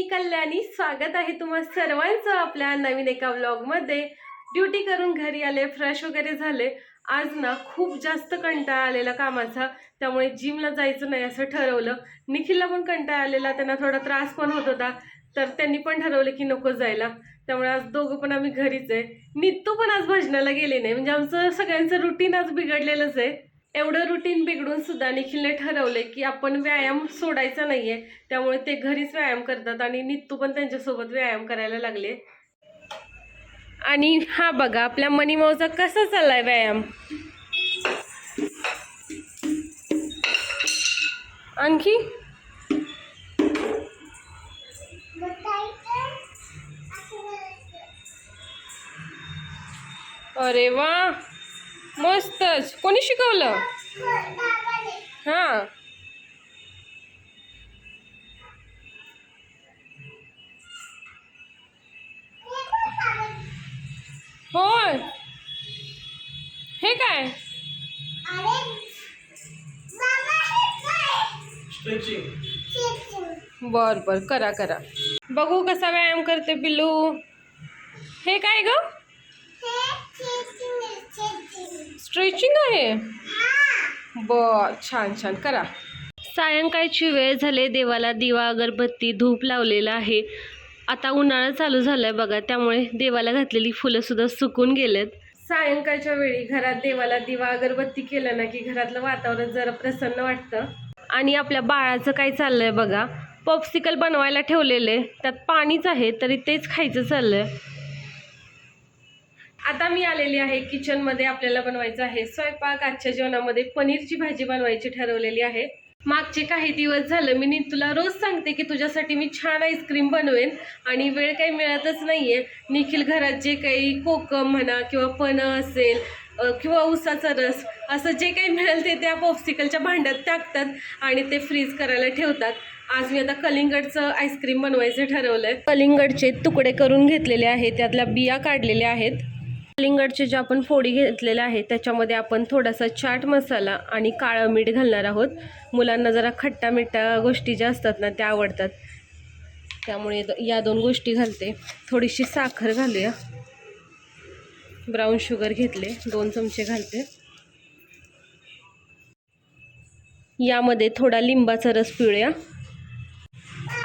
कल्याणी, स्वागत आहे तुम्हा सर्वांचं आपल्या नवीन एका व्लॉगमध्ये। ड्युटी करून घरी आले, फ्रेश वगैरे झाले। आज ना खूप जास्त कंटाळा आलेला कामाचा, त्यामुळे जिमला जायचं नाही असं ठरवलं। निखिलला पण कंटाळा आलेला, त्यांना थोडा त्रास पण होत होता, तर त्यांनी पण ठरवलं की नको जायला। त्यामुळे आज दोघं पण आम्ही घरीच आहे। नित्तू पण आज भजनाला गेली नाही, म्हणजे आमचं सगळ्यांचं रुटीन आज बिघडलेलंच आहे। एवढं रुटीन बिघडून सुद्धा निखिलने ठरवले की आपण व्यायाम सोडायचा नाहीये, त्यामुळे ते घरीच व्यायाम करतात आणि नित्तू पण त्यांच्यासोबत व्यायाम करायला लागले। आणि हा बघा आपल्या मनी माऊचा कसा चाललाय व्यायाम। आणखी अरे वा, मस्तच। कोणी शिकवलं? हा, होय। हे काय? बर बर, करा करा, बघू कसा व्यायाम करते पिल्लू। हे काय ग? स्ट्रेचिंग आहे। बर, छान छान, करा। सायंकाळची वेळ झाले, देवाला दिवा अगरबत्ती धूप लावलेला आहे। आता उन्हाळा चालू झालाय बघा, त्यामुळे देवाला घातलेली फुलं सुद्धा सुकून गेलेत। सायंकाळच्या वेळी घरात देवाला दिवा अगरबत्ती केलं ना की घरातलं वातावरण जरा प्रसन्न वाटतं। आणि आपल्या बाळाचं काय चाललंय बघा, पॉप्सिकल बनवायला ठेवलेले, त्यात पाणीच आहे तरी तेच खायचं चाललंय। आता मी आलेली आहे किचनमध्ये, आपल्याला बनवायचं आहे स्वयंपाक। आजच्या जेवणामध्ये पनीरची भाजी बनवायची ठरवलेली आहे। मागचे काही दिवस झालं मी तुला रोज सांगते की तुझ्यासाठी मी छान आईस्क्रीम बनवेन, आणि वेळ काही मिळतच नाहीये। निखिल घरात जे काही कोकम म्हणा किंवा पन्ह असेल किंवा उसाचा रस, असं जे काही मिळेल ते त्या पॉप्सिकलच्या भांड्यात टाकतात आणि ते फ्रीज करायला ठेवतात। आज मी आता कलिंगडचं आईस्क्रीम बनवायचं ठरवलंय। कलिंगडचे तुकडे करून घेतलेले आहेत, त्यातल्या बिया काढलेल्या आहेत। कलिंगडचे जे आपण फोडी घेतलेल्या आहेत त्याच्यामध्ये आपण थोडासा चाट मसाला आणि काळं मीठ घालणार आहोत। मुलांना जरा खट्टा मिठ्ठा गोष्टी ज्या असतात ना त्या आवडतात, त्यामुळे या दोन गोष्टी घालते। थोडीशी साखर घालूया, ब्राऊन शुगर घेतले 2 चमचे घालते। यामध्ये थोडा लिंबाचा रस पिळूया।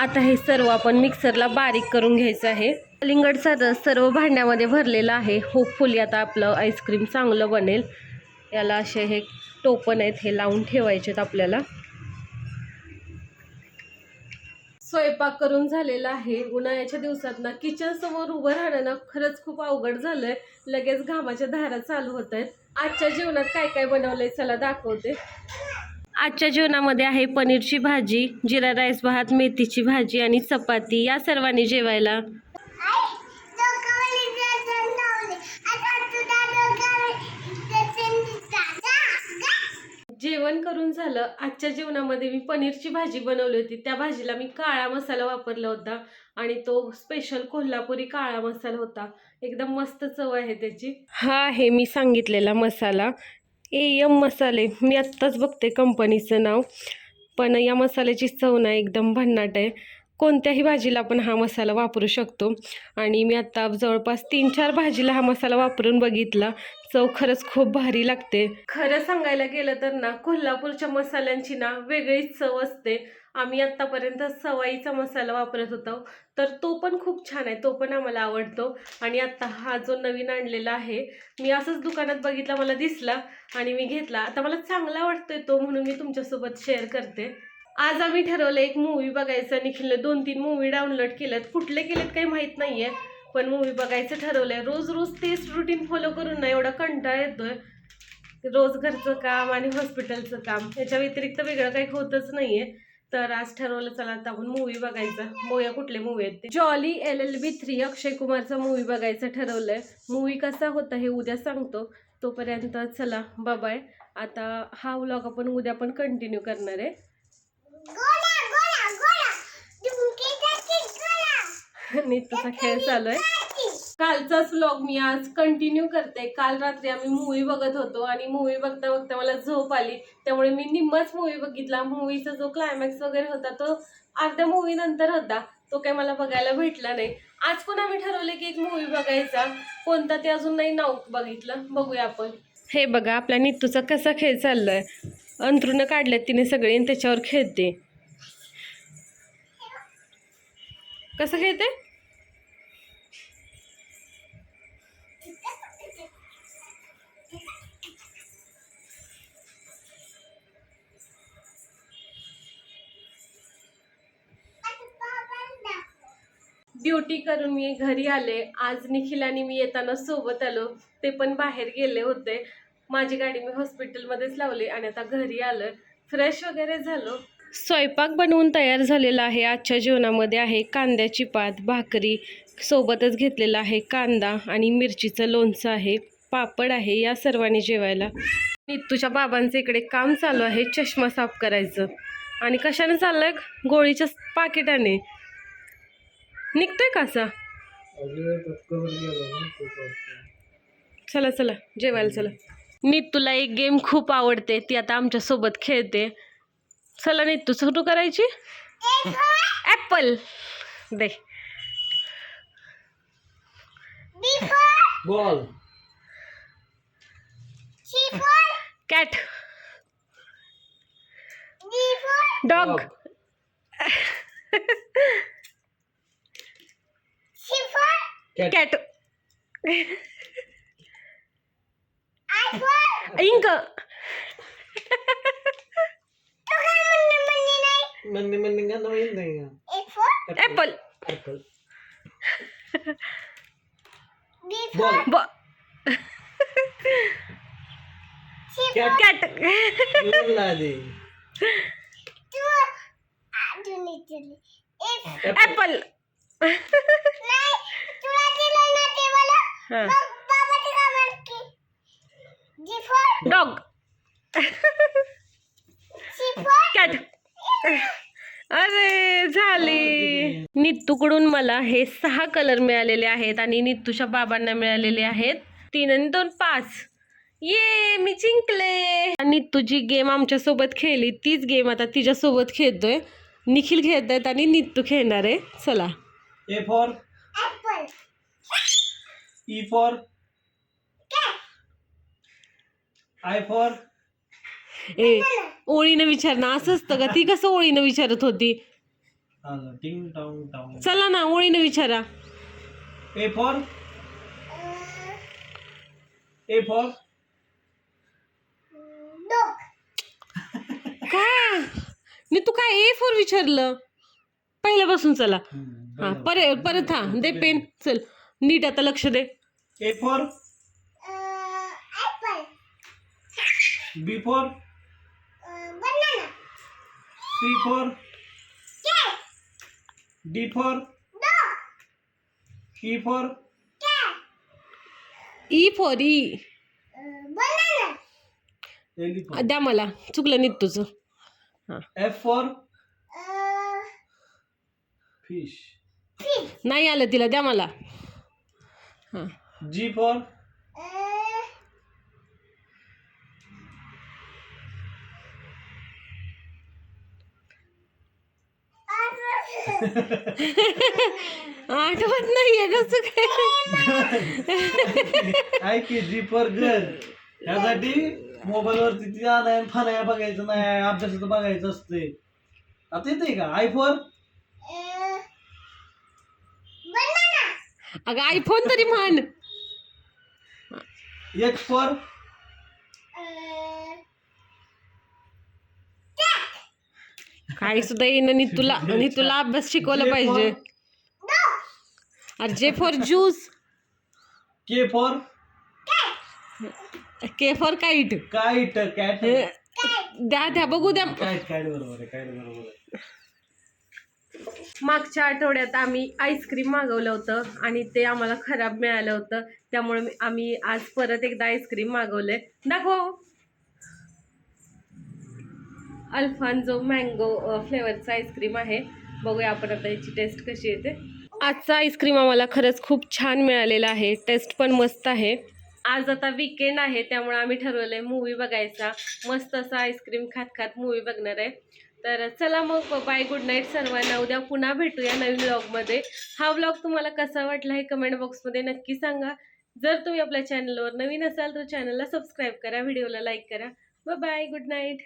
आता हे सर्व आपण मिक्सरला बारीक करून घ्यायचं आहे। कलिंगडचा रस सर्व भांड्यामध्ये भरलेला आहे। होपफुली आता आपलं आईस्क्रीम चांगलं बनेल। याला असे हे टोपण आहेत, हे लावून ठेवायचेत आपल्याला। स्वयंपाक करून झालेला आहे। उन्हाळ्याच्या दिवसात ना किचन समोर उभं राहणं ना खरंच खूप अवघड झालंय, लगेच घामाच्या धारा चालू होत आहेत। आजच्या जेवणात काय काय बनवलंय चला दाखवते। आजच्या जेवणामध्ये आहे पनीरची भाजी, जिरा राईस भात, मेथीची भाजी आणि चपाती। या सर्वांनी जेवायला। जेवण करून झालं। आजच्या जेवणामध्ये मी पनीरची भाजी बनवली होती, त्या भाजीला मी काळा मसाला वापरला होता आणि तो स्पेशल कोल्हापुरी काळा मसाला होता। एकदम मस्त चव आहे त्याची। हा आहे मी सांगितलेला मसाला, AM मसाले। मी आत्ताच बघते कंपनीचं नाव, पण या मसाल्याची चव ना एकदम भन्नाट आहे। कोणत्याही भाजीला आपण हा मसाला वापरू शकतो, आणि मी आता जवळपास 3-4 भाजीला हा मसाला वापरून बघितला। चव खरंच खूप भारी लागते। खरं सांगायला गेलं तर ना कोल्हापूरच्या मसाल्यांची ना वेगळीच चव असते। आम्ही आत्तापर्यंत सवाईचा मसाला वापरत होतो, तर तो पण खूप छान आहे, तो पण आम्हाला आवडतो। आणि आता हा जो नवीन आणलेला आहे, मी असंच दुकानात बघितला, मला दिसला आणि मी घेतला। आता मला चांगला वाटतोय तो, म्हणून मी तुमच्यासोबत शेअर करते। आज आम्ही ठरवलं एक मूवी बघायचा। निखिलने 2-3 मूवी डाउनलोड केल्यात, कुठले केलेत काही माहीत नाहीये, पण मूवी बघायचं ठरवलंय। रोज रोज तेच रुटीन फॉलो करून ना एवढा कंटाळा येतोय। रोज घरचं काम आणि हॉस्पिटलचं काम, याच्या व्यतिरिक्त वेगळं काही होतच नाहीये। तर आज ठरवलं चला आता आपण मूवी बघायचा। बघूया कुठले मूवी आहेत ते। जॉली LLB 3 अक्षय कुमारचा मूवी बघायचं ठरवलंय। मूवी कसा होता हे उद्या सांगतो, तोपर्यंत चला बाय। आता हा व्लॉग आपण उद्या पण कंटिन्यू करणार आहे। नित्तूचा खेळ चालू आहे। कालचाच व्लॉग मी आज कंटिन्यू करते। काल रात्री आम्ही मूवी बघत होतो आणि मूवी बघता बघता मला झोप आली, त्यामुळे मी निम्माच मूवी बघितला। मूवीचा जो क्लायमॅक्स वगैरे होता तो अर्ध्या मूवी नंतर होता, तो काय मला बघायला भेटला नाही. आज पण आम्ही ठरवले की एक मूवी बघायचा, कोणता ते अजून नाही नाव बघितलं, बघूया आपण. हे बघा आपल्या नित्तूचा कसा खेळ चाललाय. अंथरुणं काढल्यात तिने सगळे आणि त्याच्यावर खेळते. कसं खेळते? ड्युटी करून मी घरी आले. आज निखिल आणि मी येताना सोबत आलो, ते पण बाहेर गेले होते. माझी गाडी मी हॉस्पिटलमध्येच लावली आणि आता घरी आलं, फ्रेश वगैरे झालो. स्वयंपाक बनवून तयार झालेला आहे. आजच्या जेवणामध्ये आहे कांद्याची पात, भाकरी, सोबतच घेतलेला आहे कांदा आणि मिरचीचं लोणचं आहे, पापड आहे. या सर्वांनी जेवायला. नित्तूच्या बाबांचं इकडे काम चालू आहे, चष्मा साफ करायचं. आणि कशाने चाललंय? गोळीच्या पाकिटाने. निघतोय का असा? चला चला जेवायला चला. नित्तूला एक गेम खूप आवडते, ती आता आमच्या सोबत खेळते. चला नित्तू सुरू करायची. ऍपल दे. Ball. Cat. Dog. Cat. Ink. मंदी का नवीन नाही का? Apple. Apple. Ball. Cat. Apple. Dog. Cat. अरे झाली. नित्तूकडून मला हे 6 कलर मिळालेले आहेत आणि नित्तूच्या बाबांना मिळालेले आहेत 3 आणि 2 5. ये मी जिंकले. नित्तू जी गेम आमच्या सोबत खेळली तीच गेम आता तिच्या सोबत खेळतोय. निखिल खेळत आहेत आणि नित्तू खेळणार आहे. चला. A for apple. E for I for. ए ओळीनं विचार ना, असं असतं का? ती कसं ओळीनं विचारत होती? टिंग टॉंग टॉंग. चला ना ओळीनं विचारा. ए फॉर काय मी तू काय ए फॉर विचारलं पहिल्यापासून? चला हा परत हा दे पेन. चल नीट आता लक्ष दे. A for B for C for D for E for E for E. Elephant. द्या मला, चुकलं नीट तुझं. हा एफ फॉर फिश. नाही आलं तिला, द्या मला. हा जी फॉर आठवत नाहीये कसं काय. आहे की जी फॉर गर्ल. यासाठी मोबाईलवरती ती आणाय फानाया बघायचं नाही, अभ्यासाचं बघायचं असते. आता येते का? आय फॉर अगं आयफोन तरी म्हण. एच फॉर काही सुद्धा येईन. आणि तुला अभ्यास शिकवला पाहिजे. अरे J for juice. K for K for kite. Kite. Cat. द्या बघू द्या. काईट बरोबर आहे. काईट बरोबर आहे. मागच्या आठवड्यात आम्ही आईस्क्रीम मागवलं होतं आणि ते आम्हाला खराब मिळालं होतं, त्यामुळे आम्ही आज परत एकदा आईस्क्रीम मागवलंय. दाखव. अल्फान्सो मँगो फ्लेवरचं आईस्क्रीम आहे. बघूया आपण आता याची टेस्ट कशी येते. आजचा आईस्क्रीम आम्हाला खरंच खूप छान मिळालेला आहे, टेस्ट पण मस्त आहे. आज आता वीकेंड आहे त्यामुळे आम्ही ठरवलंय मूवी बघायचा. मस्त असं आईस्क्रीम खात खात मूवी बघणार आहे. तर चला मग बाय, गुड नाईट सर्वांना. उद्या पुन्हा भेटूया नवीन व्लॉगमध्ये. हा व्लॉग तुम्हाला कसा वाटला हे कमेंट बॉक्समध्ये नक्की सांगा. जर तुम्ही आपल्या चॅनलवर नवीन असाल तर चॅनलला सबस्क्राईब करा, व्हिडिओला लाईक करा. Bye bye, good night.